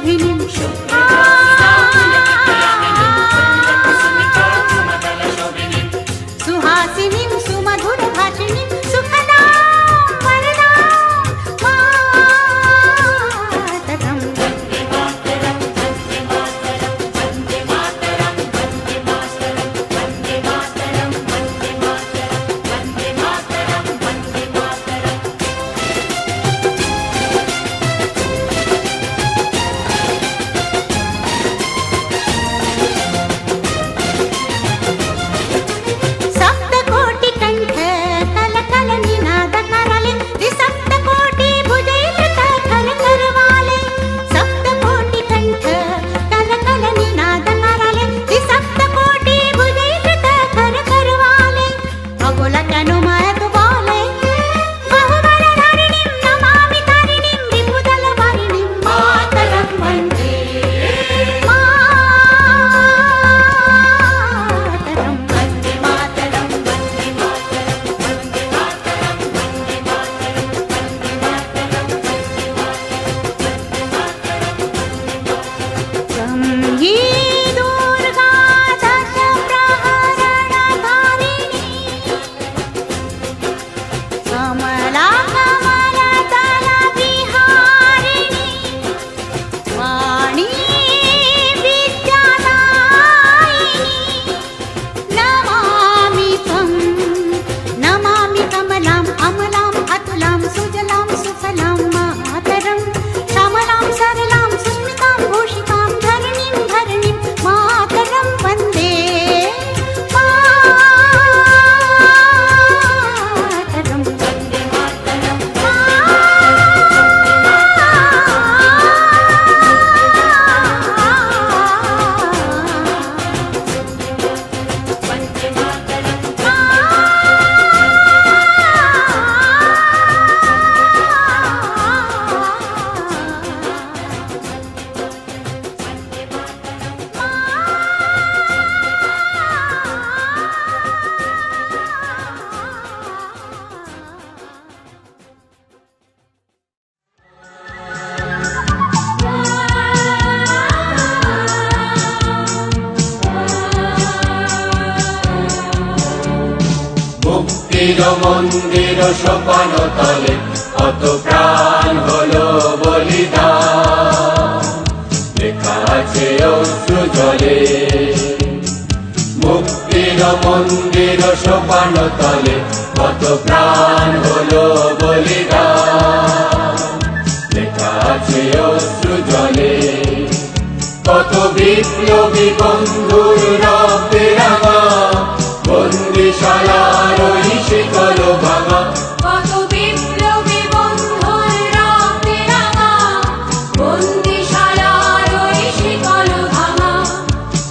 शोभिनीं सुहासिनीं सुमधुरभाषिणीं सुखदां वरदां मातरम्। মন্দির সোপান তলে কত প্রাণ হলো বলিদান, লেখা আছে অশ্রু জলে। মুক্তির মন্দির সোপান তলে কত প্রাণ হলো বলিদান, লেখা আছে অশ্রু জলে। কত বিপ্লবী বন্ধুর রক্তে রাঙা বন্দিশালার ওই শিকল ভাঙা, কত বিপ্লবী বন্ধুর রক্তে রাঙা বন্দিশালার ওই শিকল ভাঙা।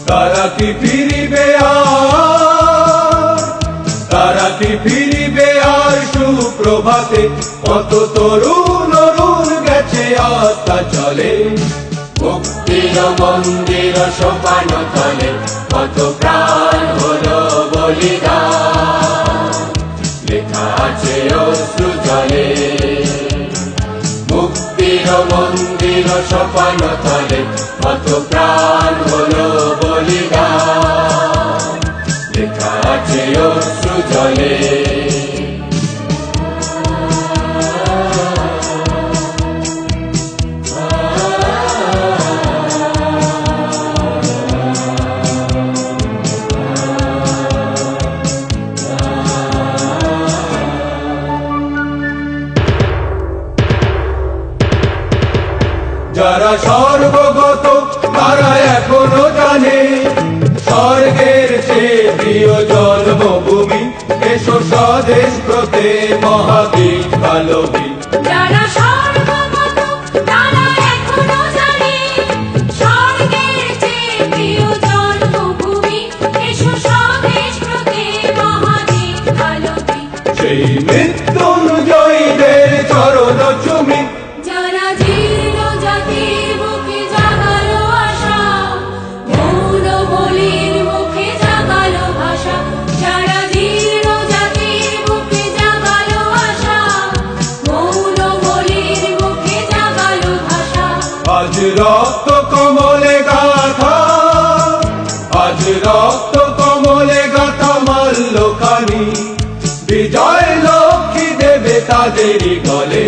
তারা কি ফিরিবে আর, তারা কি ফিরিবে আর সুপ্রভাতে? কত তরুণ অরুণ গেছে আস্থা চলে। মুক্তির মন্দির সোপান তলে কত প্রাণ হলো বলিদান, লেখা আছে অশ্রু জলে। মুক্তির মন্দির সোপান তলে কত প্রাণ হলো বলিদান, লেখা আছে অশ্রু জলে। যারা সর্বগত তারা এখনো জানে স্বর্গের চেয়ে প্রিয় জন্মভূমি। এসো স্বদেশ ব্রতে মহাগীত গালবি। যারা সর্বগত তারা এখনো জানে স্বর্গের চেয়ে প্রিয় জন্মভূমি। এসো স্বদেশ ব্রতে মহাগীত গালবি। সেই মৃত্যুঞ্জয়ীদের চরণ চুমি। যারা জীর্ণ জাতির মুখে জাগালো আশা, মৌন বলির মুখে জাগালো ভাষা। যারা জীর্ণ জাতির মুখে জাগালো আশা, মৌন বলির রক্ত কমলে গাথা, আজ রক্ত কমলে গাথা মাল্যখানি, বিজয় লক্ষ্মী দেবে তাদেরই গলে।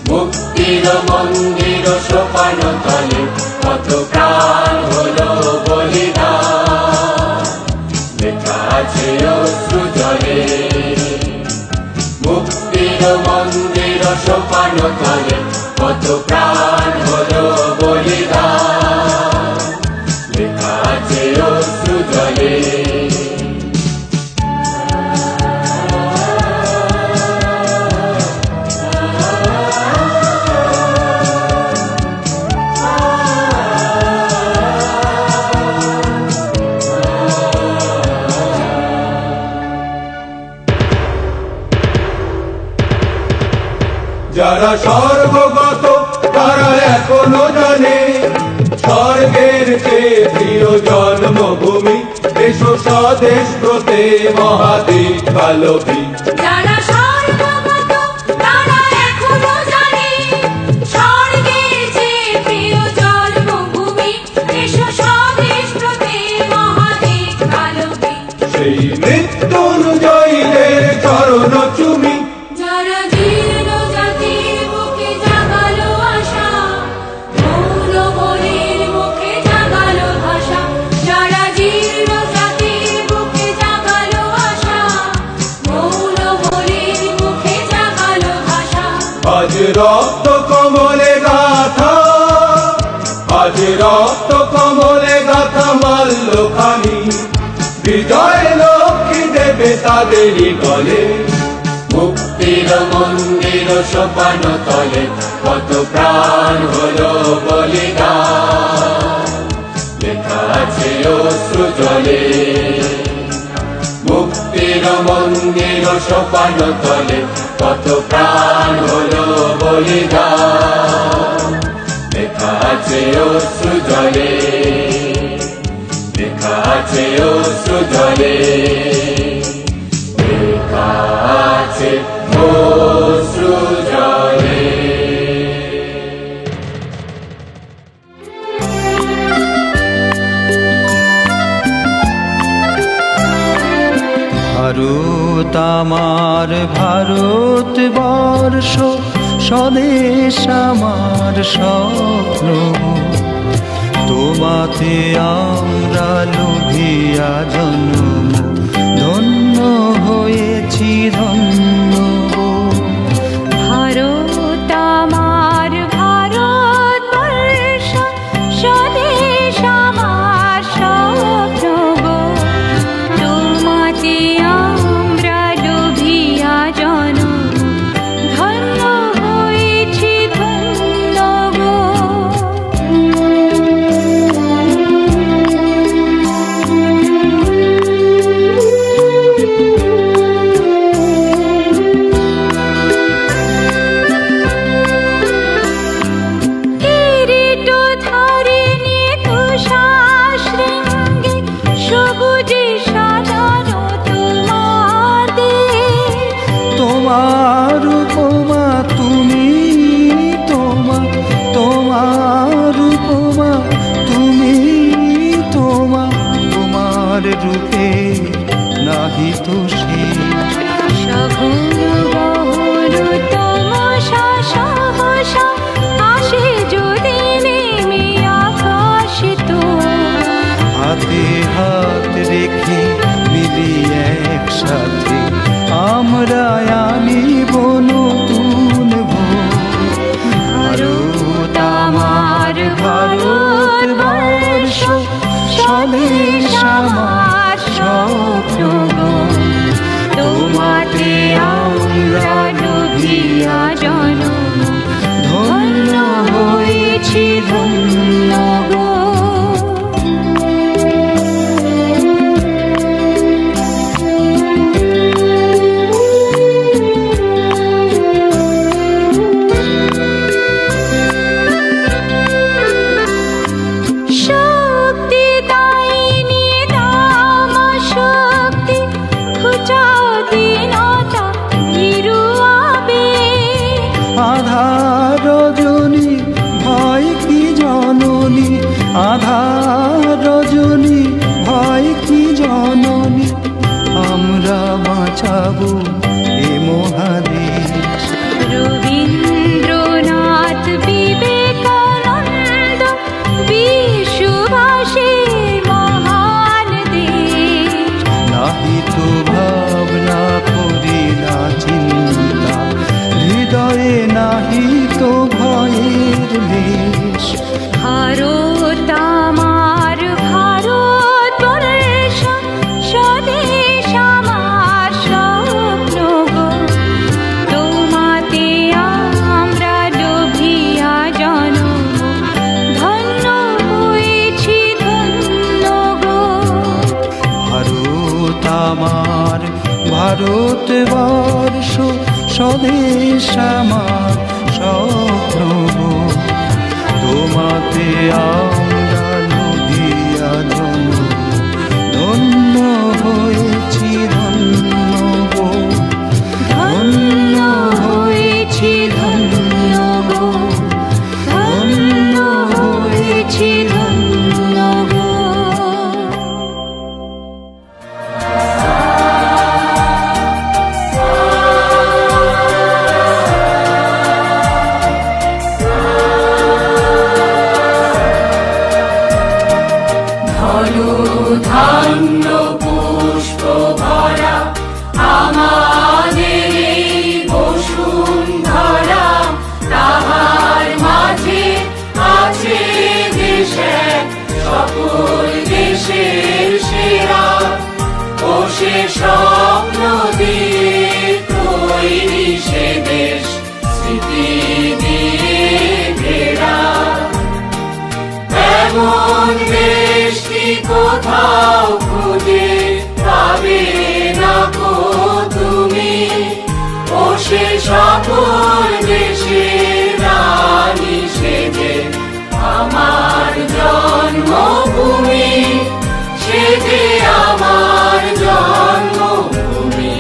মুক্তির মন্দির সোপান তলে কত প্রাণ হলো বলিদান, লেখা আছে অশ্রু জলে। মুক্তির মন্দির সোপান তলে কত প্রাণ হলো বলিদান, লেখা আছে অশ্রু জলে। যারা স্বর্গগত তারা এখনো জানে, স্বর্গের চেয়ে প্রিয় জন্মভূমি, এসো স্বদেশ ব্রতে মহাদেশ কালবী। যারা স্বর্গগত তারা এখনো জানে, স্বর্গের চেয়ে প্রিয় জন্মভূমি, এসো স্বদেশ ব্রতে মহাদেশ কালবী। সেই মৃত্যুঞ্জয়ীদের চরণ চুমি, যারা জীর্ণ জাতির বুকে জাগালো আশা, মৌন বলির মুখে জাগালো ভাষা। যারা জীর্ণ জাতির বুকে জাগালো আশা, মৌন বলির মুখে জাগালো ভাষা। আজ রক্ত কমলে গাথা, আজ রক্ত কমলে গাথা মাল্যখানি, বিজয় লক্ষ্মী দেবে তাদেরই গলে। মুক্তির মন্দির সোপান তলে কত প্রাণ হলো বলিদান, লেখা আছে অশ্রু জলে। মুক্তির মন্দির সোপান তলে কত প্রাণ হলো বলিদান, লেখা আছে অশ্রু জলে, লেখা আছে অশ্রু জলে, লেখা আছে অশ্রু জলে। ভারত আমার ভারতবর্ষ, স্বদেশ আমার স্বপ্ন, তোমাতে আমরা লোভিয়া জন্ম, ধন্য হয়েছি ধন্য গো। ভারত আমার ভারতবর্ষ, স্বদেশ আমার স্বপ্ন গো। তোমাতে আমরা লোভিয়া জনম, ধন্য হয়েছি ধন্য গো। তোমার উপমা তুমি, তোমার উপমা তুমি, তোমার রূপে নাহি তো শেষ। হাতে হাত রেখে মিলি একসাথে আমরা আনিব নতুন ভোর। ভারত আমার ভারতবর্ষ, স্বদেশ আমার স্বপ্ন গো। তোমাতে আমরা লোভিয়া জনম, ধন্য হয়েছি ধন্য গো। আধার রজনী ভয় কি জননী আধার রজনী ভয় কি জননী আমরা বাঁচাবো এ মহাদেশ। রবীন্দ্রনাথ বিবেকানন্দ বিশ্ববাসীর মহান দেশ। নাহি তো ভাবনা করি না চিন্তা হৃদয়ে নাহি তো ভয়ের লেশ। ভারত আমার ভারতবর্ষ স্বদেশ আমার স্বপ্ন গো। তোমাতে আমরা লোভিয়া জনম ধন্য হয়েছি ধন্য গো। ভারত আমার ভারতবর্ষ স্বদেশ আমার স্বপ্ন গো। তোমাতে আমরা লোভিয়া জন্ম ধন্য হয়েছি ধন্য গো। ধন্য হয়েছি ধন্য গো। ধন্য হয়েছি ধন্য গো। ধন্য পুষ্প ভরা আমাদের এই বসুন্ধরা, তাহার মাঝে আছে দেশের সকল দেশের সেরা। ও সে স্বপ্ন দিয়ে তৈরি সে দেশ স্মৃতি দিয়ে ঘেরা। এমন দেশটি কোথাও খুঁজে পাবে না গো তুমি। ও সে সকল দেশের রানী সেজে আমার জন্মভূমি। সেজে আমার জন্মভূমি।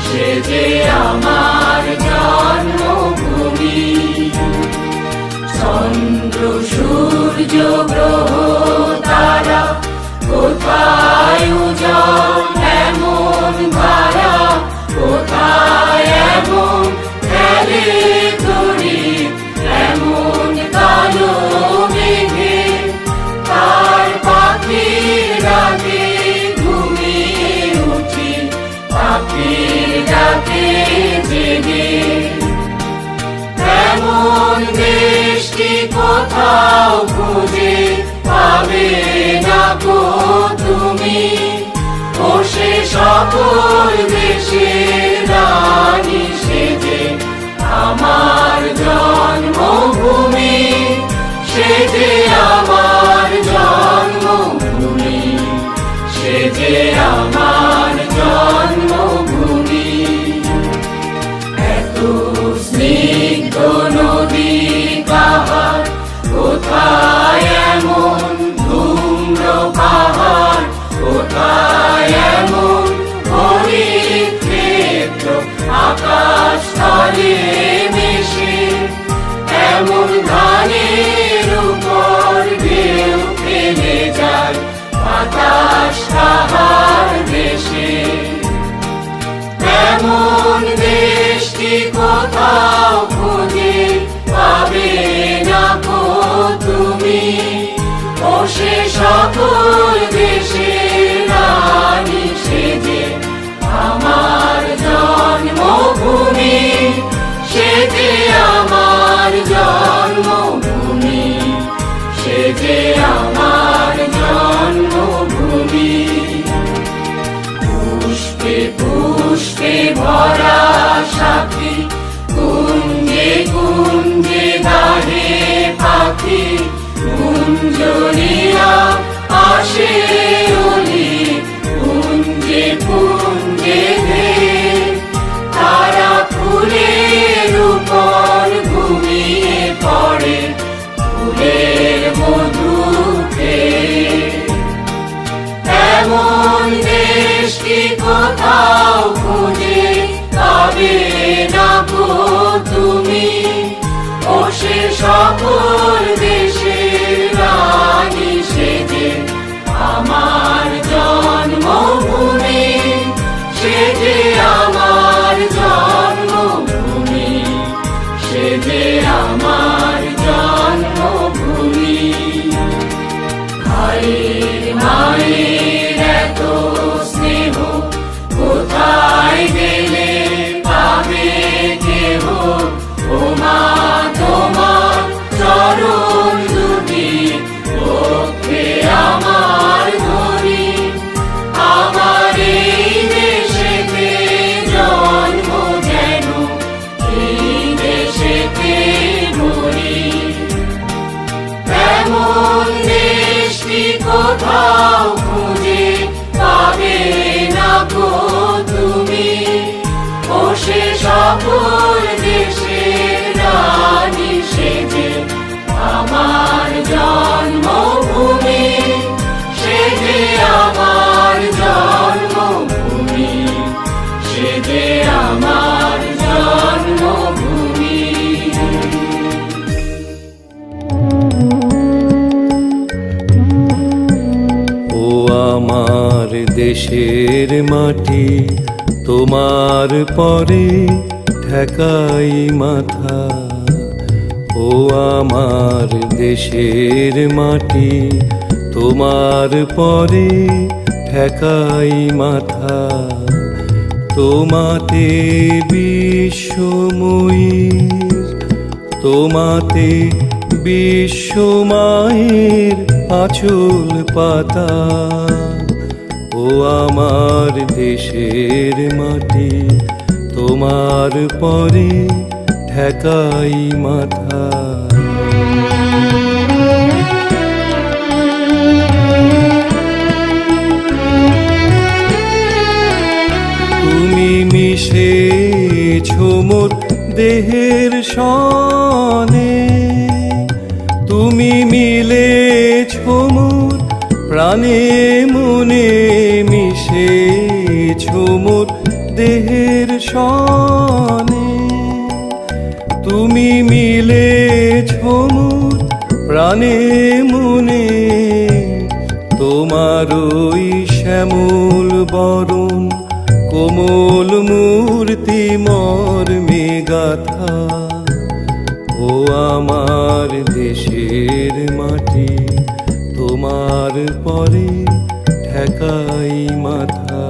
সেজে আমার জন্মভূমি। চন্দ্র সূর্য গ্রহ তারা কোথায় উজ্জ্বল এমন ধারা। কোথায় এমন খেলে তরি এমন কালো মেঘে। তার পাখির ডাকে ঘুমিয়ে উঠি পাখির ডাকে জেগে। এমন দেশটি কোথাও খুঁজে পাবে না গো তুমি। ও সে সকল দেশের রানী সেজে আমার জন্মভূমি। সেজে আমার জন্মভূমি। সেজে আমার জন্মভূমি। এত স্নিগ্ধ নদী পাহাড় কোথায় এমন ধূম্র পাহাড়। কোথায় এমন হরিত ক্ষেত্র আকাশ তলে মিশে। এমন ধানের উপর ঢেউ ফেলে যায় বাতাস তাহার দেশে। এমন দেশটি কোথাও খুঁজে পাবে না গো তুমি। ও সে সকল দেশের রানী সেজে আমার জন্মভূমি। সেজে আমার জন্মভূমি। সেজে আমার জন্মভূমি। পুষ্পে পুষ্পে ভরা সাথী কুঞ্জে কুঞ্জে গাহে পাখি। কুঞ্জরিয়া আসে অলি কুঞ্জে কুঞ্জে ধে। তারা ফুলের উপর ঘুমিয়ে পড়ে ফুলের মধু খেয়ে। এমন দেশটি কোথাও খুঁজে পাবে না গো তুমি। ও সে সকল দেশের এমন দেশ কি কোথাও খুঁজে পাবে না গো তুমি, ও সে সকল দেশের রানী সেজে আমার জন্মভূমি, সে যে আমার জন্মভূমি, সে যে আমার জন্মভূমি। ও আমার দেশের মাটি, তোমার পরে ঠেকাই মাথা। ও আমার দেশের মাটি, তোমার পরে ঠেকাই মাথা। তোমাতে বিশ্বময়ীর, তোমাতে বিশ্বমায়ের আঁচল পাতা। ও আমার দেশের মাটি, তোমার পরে ঠেকাই মাথা। তুমি মিশেছো মোর দেহের সনে, তুমি মিলেছো মোর প্রাণে মনে, মিশেছো মোর দেহের সনে। তুমি মিলেছো মোর প্রাণে মনে, তোমার ওই শ্যামল বরণ কোমল মূর্তি মর্মে গাথা। ও আমার দেশের মাটি, তোমার পরে ঠেকাই মাথা।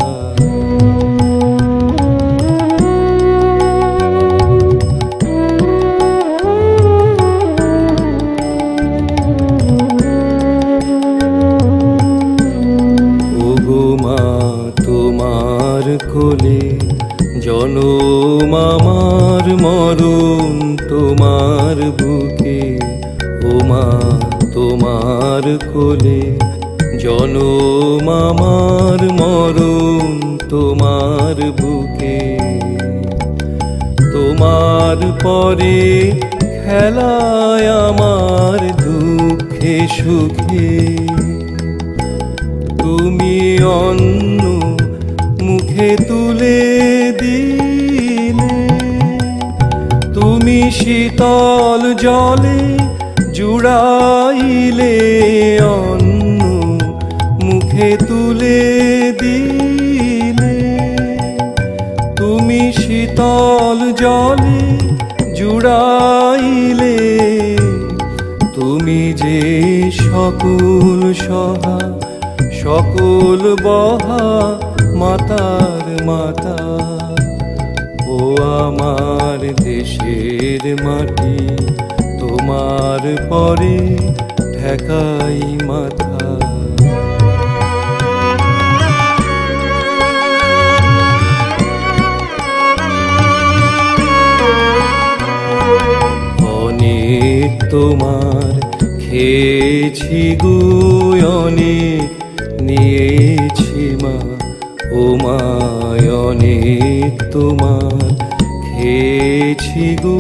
ওগো মা তোমার কোলে জনম আমার, মরণ তোমার বুকে। ও মা তোমার কোলে জনম আমার, মরণ তোমার বুকে। তোমার পরে খেলায় আমার দুঃখে সুখে, তুমি অন্ন মুখে তুলে দিলে, তুমি শীতল জলে জুড়াইলে, অন্ন মুখে তুলে দিলে। তুমি শীতল জলে জুড়াইলে, তুমি যে সকল সহা সকল বহা মাতার মাতা। ও আমার দেশের মাটি, তোমার পরে ঠেকাই মাথা। অনেক তোমার খেয়েছি গো, অনেক নিয়েছি মা। ও মা অনেক তোমার খেয়েছি গো,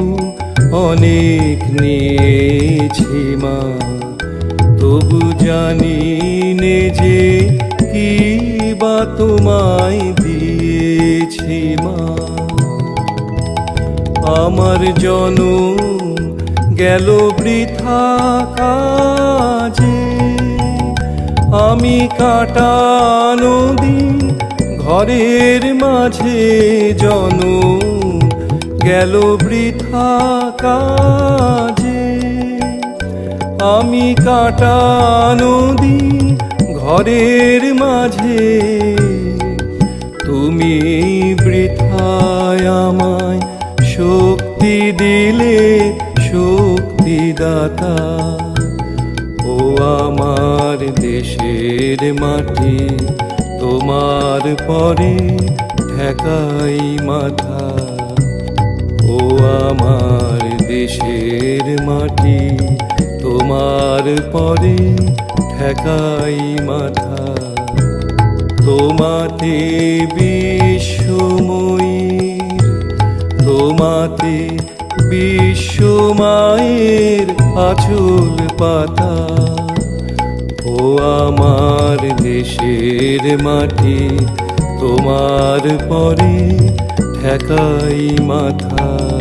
অনেক নিয়েছি মা। তবু জানি নে যে কি বা তোমায় দিয়েছি মা। আমার জনম গেল বৃথা কাজে, আমি কাটানো দিন ঘরের মাঝে। জনম গেল বৃথা কাজে, আমি কাটানো দিন ঘরের মাঝে। তুমি বৃথায় আমায় শক্তি দিলে, শক্তিদাতা। ও আমার দেশের মাটি, তোমার পরে ঠেকাই মাথা। ও আমার দেশের মাটি, তোমার তোমার পরে ঠেকাই মাথা। তোমাতে বিশ্বময়ীর, তোমাতে বিশ্বমায়ের আঁচল পাতা। ও আমার দেশের মাটি, তোমার পরে ঠেকাই মাথা।